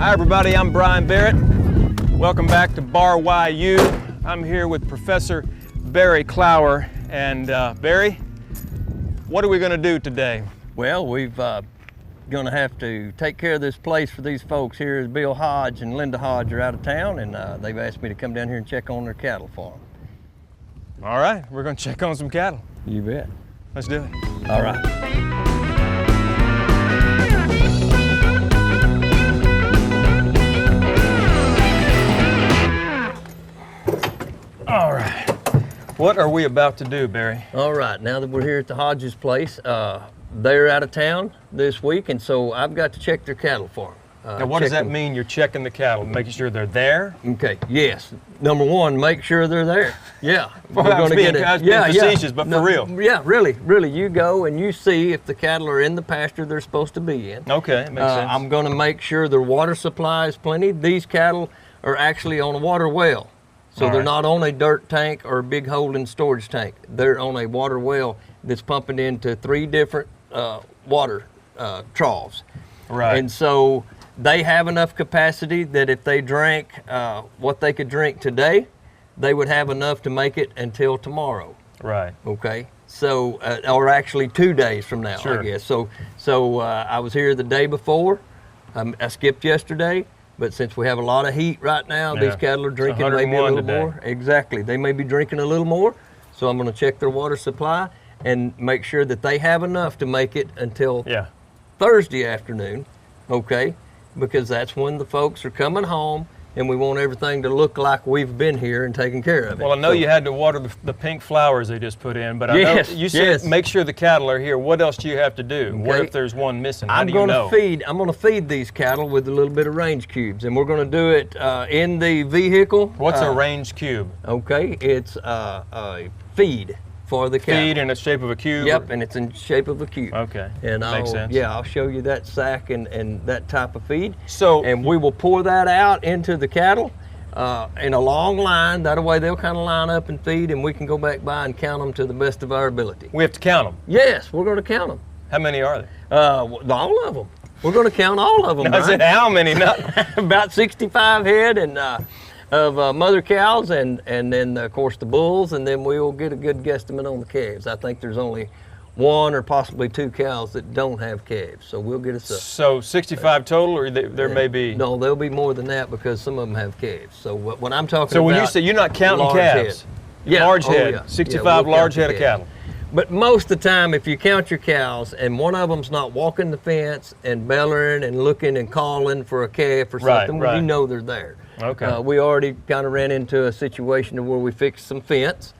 Hi everybody, I'm Bary Barrett. Welcome back to Bar YU. I'm here with Professor Bary Clower. And Bary, what are we going to do today? Well, we've going to have to take care of this place for these folks here. Bill Hodge and Linda Hodge are out of town, and they've asked me to come down here and check on their cattle for them. All right, we're going to check on some cattle. You bet. Let's do it. All right. All right. What are we about to do, Bary? All right, now that we're here at the Hodges place, they're out of town this week, and so I've got to check their cattle for them. Now, what does that mean? You're checking the cattle, making sure they're there? Okay, yes. Number one, make sure they're there. Yeah. Well, I was being facetious, but for real. Yeah, really. You go and you see if the cattle are in the pasture they're supposed to be in. Okay, makes sense. I'm going to make sure their water supply is plenty. These cattle are actually on a water well. So they're not on a dirt tank or a big holding storage tank. They're on a water well that's pumping into 3 different water troughs. Right. And so they have enough capacity that if they drank what they could drink today, they would have enough to make it until tomorrow. Right. Okay. So, or actually 2 days from now, sure. I guess. So I was here the day before. I skipped yesterday. But since we have a lot of heat right now, these cattle are drinking maybe a little more. Exactly. They may be drinking a little more. So I'm going to check their water supply and make sure that they have enough to make it until Thursday afternoon, okay? Because that's when the folks are coming home and we want everything to look like we've been here and taken care of it. Well, I know you had to water the pink flowers they just put in, but I know you said make sure the cattle are here. What else do you have to do? Okay. What if there's one missing? How do you know? I'm going to feed these cattle with a little bit of range cubes, and we're going to do it in the vehicle. What's a range cube? Okay, it's a feed for the cattle. Feed in the shape of a cube? Yep, and it's in shape of a cube. Okay, and makes sense. Yeah, I'll show you that sack and that type of feed. So, and we will pour that out into the cattle in a long line. That way they'll kind of line up and feed, and we can go back by and count them to the best of our ability. We have to count them? Yes, we're going to count them. How many are there? All of them. We're going to count all of them. I said how many? About 65 head and of mother cows, and then of course the bulls, and then we will get a good guesstimate on the calves. I think there's only 1 or possibly 2 cows that don't have calves, so we'll get us a. So 65 total, or there may be? No, there'll be more than that because some of them have calves. So when I'm talking so about, when you say you're not counting calves, large head, 65 we'll large head of cattle. But most of the time, if you count your cows and one of them's not walking the fence and bellowing and looking and calling for a calf or something, you know they're there. Okay. We already kind of ran into a situation where we fixed some fence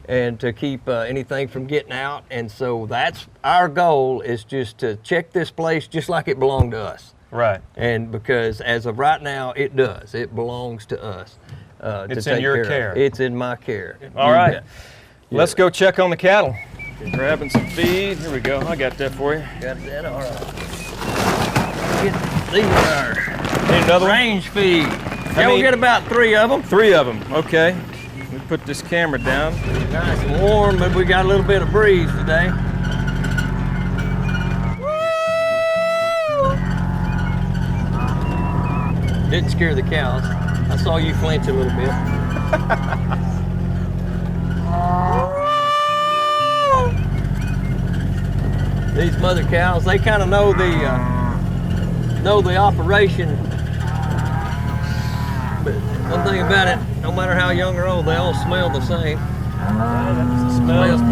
and to keep anything from getting out. And so that's our goal, is just to check this place just like it belonged to us. Right. And because as of right now, it does. It belongs to us. It's in your care. It's in my care. All right. Let's go check on the cattle. You're grabbing some feed. Here we go. I got that for you. Got that? All right. These are Need another range feed. We'll get about 3 of them. 3 of them. Okay. We put this camera down. Nice and warm, but we got a little bit of breeze today. Didn't scare the cows. I saw you flinch a little bit. These mother cows, they kind of know the operation. But one thing about it, no matter how young or old, they all smell the same. Smells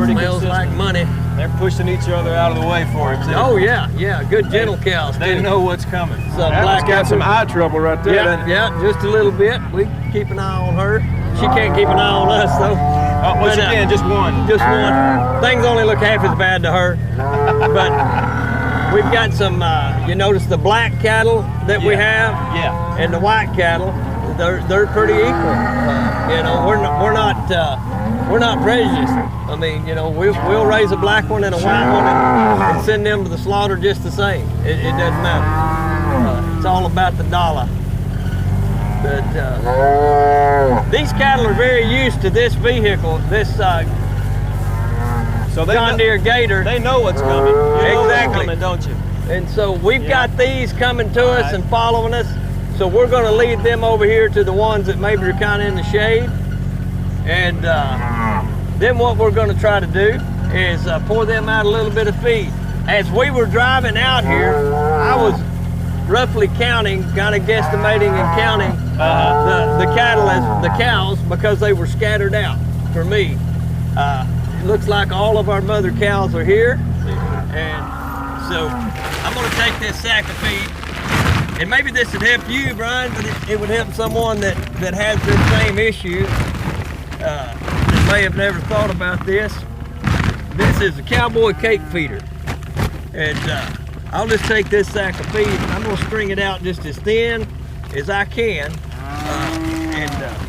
like money. They're pushing each other out of the way for it, too. Oh yeah, good gentle cows. They know what's coming. So Black's got some eye trouble right there. Yeah, just a little bit. We keep an eye on her. She can't keep an eye on us though. Oh, once again, just one. Just one. Things only look half as bad to her. But we've got some. You notice the black cattle that we have, and the white cattle. They're pretty equal. You know, we're not prejudiced. I mean, you know, we'll raise a black one and a white one and send them to the slaughter just the same. It doesn't matter. It's all about the dollar. But these cattle are very used to this vehicle, this John Deere Gator. They know what's coming. You know exactly. what's coming, don't you? And so we've got these coming to us and following us. So we're gonna lead them over here to the ones that maybe are kind of in the shade. And then what we're gonna try to do is pour them out a little bit of feed. As we were driving out here, I was roughly counting, kind of guesstimating and counting the cattle as the cows because they were scattered out for me. It looks like all of our mother cows are here. And so I'm gonna take this sack of feed. And maybe this would help you, Brian, but it would help someone that has this same issue that may have never thought about this. This is a cowboy cake feeder. And I'll just take this sack of feed and I'm gonna string it out just as thin as I can.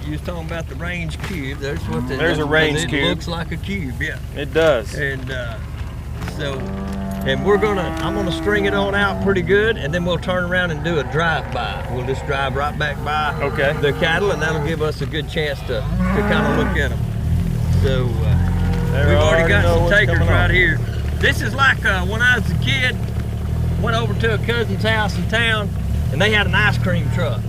You was talking about the range cube. There's a range cube. It looks like a cube, yeah. It does. And I'm gonna string it on out pretty good, and then we'll turn around and do a drive-by. We'll just drive right back by the cattle, and that'll give us a good chance to kind of look at them. So we've already got some takers right here. This is like when I was a kid, went over to a cousin's house in town, and they had an ice cream truck.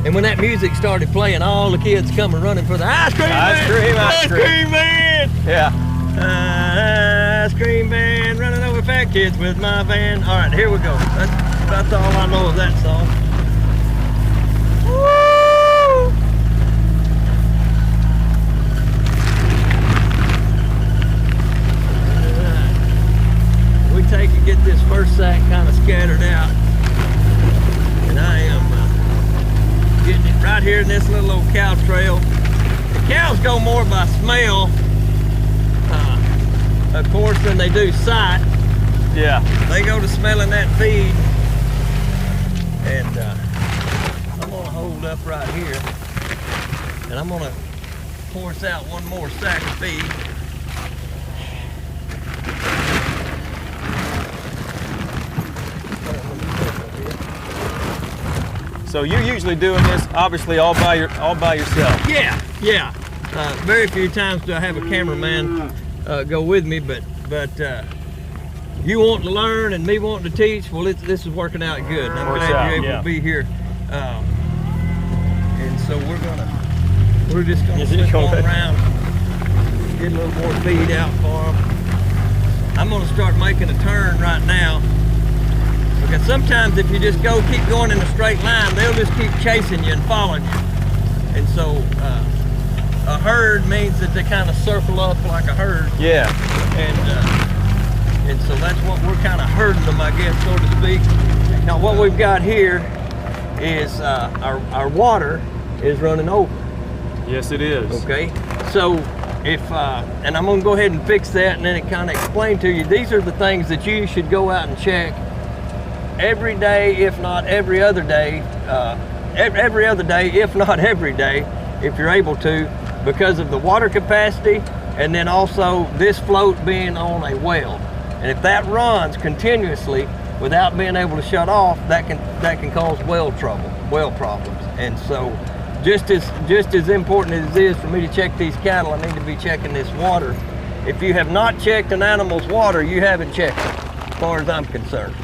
And when that music started playing, all the kids come running for the ice cream man. Ice cream man. Yeah. Ice cream man, running over fat kids with my van. All right, here we go. That's all I know of that song. Woo! We take and get this first sack kind of scattered out. And I am getting it right here in this little old cow trail. The cows go more by smell, of course, than they do sight. Yeah. They go to smelling that feed. And I'm gonna hold up right here. And I'm gonna pour us out one more sack of feed. So you're usually doing this, obviously, all by yourself. Yeah, yeah. Very few times do I have a cameraman go with me, but you want to learn and me wanting to teach. Well, this is working out good. And I'm glad you're able to be here. And so we're just gonna flip on around, get a little more feed out for them. I'm gonna start making a turn right now. Because sometimes if you just keep going in a straight line, they'll just keep chasing you and following you. And so a herd means that they kind of circle up like a herd. Yeah. And so that's what we're kind of herding them, I guess, so to speak. Now what we've got here is our water is running over. Yes, it is. Okay. So if, and I'm gonna go ahead and fix that and then it kind of explain to you, these are the things that you should go out and check every day, if not every other day, every other day, if not every day, if you're able to, because of the water capacity, and then also this float being on a well. And if that runs continuously without being able to shut off, that can cause well problems. And so, just as important as it is for me to check these cattle, I need to be checking this water. If you have not checked an animal's water, you haven't checked it, as far as I'm concerned.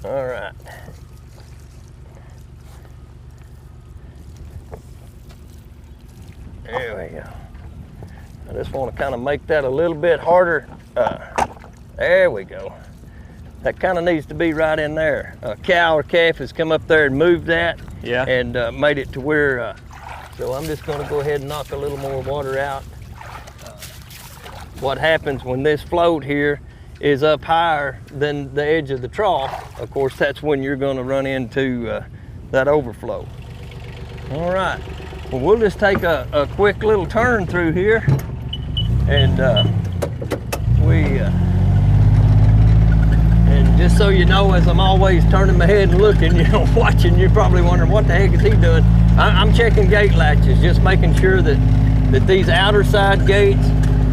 All right. There we go. I just want to kind of make that a little bit harder. There we go. That kind of needs to be right in there. A cow or calf has come up there and moved that. Yeah. And made it to where, so I'm just going to go ahead and knock a little more water out. What happens when this float here is up higher than the edge of the trough, of course, that's when you're going to run into that overflow. All right, well, we'll just take a quick little turn through here, and and just so you know, as I'm always turning my head and looking, watching, you're probably wondering what the heck is he doing. I'm checking gate latches, just making sure that these outer side gates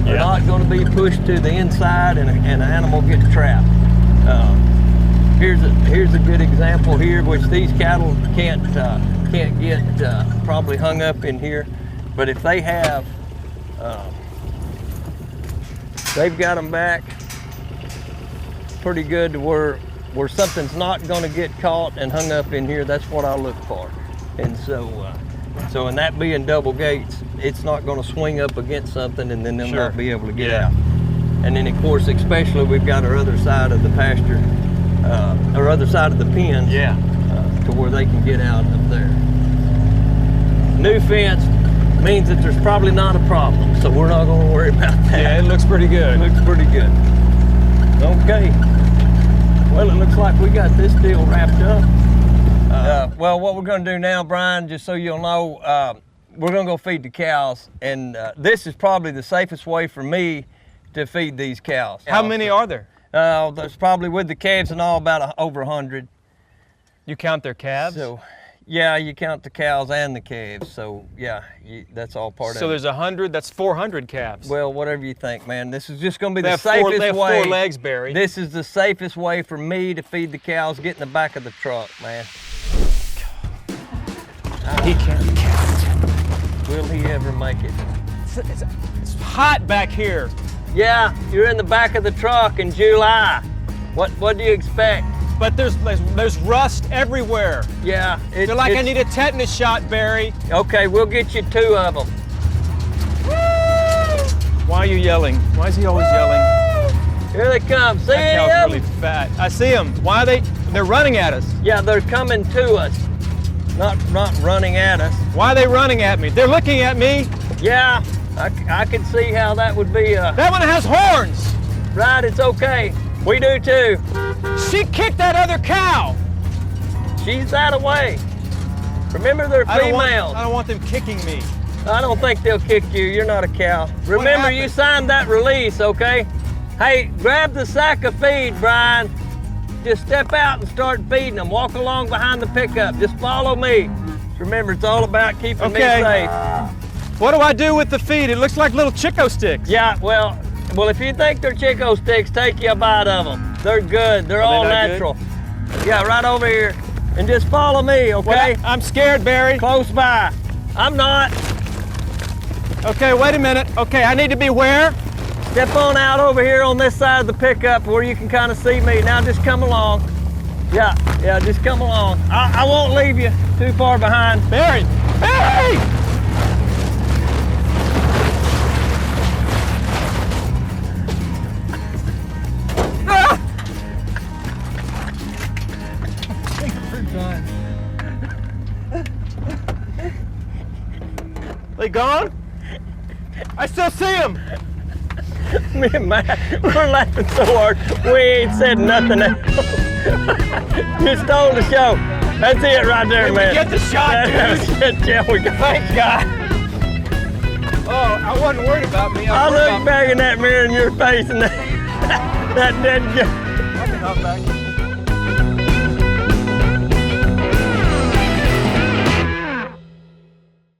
are not going to be pushed to the inside and an animal gets trapped. Here's a good example here, which these cattle can't get probably hung up in here, but if they have, they've got them back pretty good to where something's not going to get caught and hung up in here. That's what I look for, and so and that being double gates, it's not going to swing up against something and then they'll not be able to get out. And then of course, especially we've got our other side of the pasture, or other side of the pen, to where they can get out up there. New fence means that there's probably not a problem, so we're not going to worry about that. Yeah, it looks pretty good. It looks pretty good. Okay. Well, it looks like we got this deal wrapped up. Well, what we're going to do now, Brian, just so you'll know, we're going to go feed the cows, and this is probably the safest way for me to feed these cows. How many are there? There's probably, with the calves and all, about over 100. You count their calves? So, yeah, you count the cows and the calves. So, yeah, that's all part of it. So there's 100, that's 400 calves. Well, whatever you think, man. This is just going to be the safest way. They have 4 legs, Bary. This is the safest way for me to feed the cows. Get in the back of the truck, man. He can't count. Will he ever make it? It's hot back here. Yeah, you're in the back of the truck in July. What do you expect? But there's rust everywhere. Yeah. They're like, I need a tetanus shot, Bary. Okay, we'll get you 2 of them. Why are you yelling? Why is he always yelling? Here they come. See That cow's them? really fat. I see them. Why are they're running at us. Yeah, they're coming to us. Not running at us. Why are they running at me? They're looking at me. Yeah, I can see how that would be. That one has horns. Right, it's okay. We do too. She kicked that other cow. She's that away. Remember, they're females. I don't want them kicking me. I don't think they'll kick you. You're not a cow. Remember, you signed that release, okay? Hey, grab the sack of feed, Brian. Just step out and start feeding them. Walk along behind the pickup. Just follow me. Remember, it's all about keeping me safe. What do I do with the feed? It looks like little Chico sticks. Yeah, well, if you think they're Chico sticks, take you a bite of them. They're good. They're all natural. Good? Yeah, right over here. And just follow me, okay? Well, I'm scared, Bary. Close by. I'm not. Okay, wait a minute. Okay, I need to be where? Step on out over here on this side of the pickup where you can kind of see me. Now just come along. Yeah, just come along. I won't leave you too far behind. Bary! Bary! Ah! They gone? I still see them. Me and Matt, we're laughing so hard, we ain't said nothing else. You stole the show. That's it right there, man. We get the shot, dude. Yeah, we got. Thank God. Oh, I wasn't worried about me. I looked back in that mirror in your face and that dead guy. I'm not back.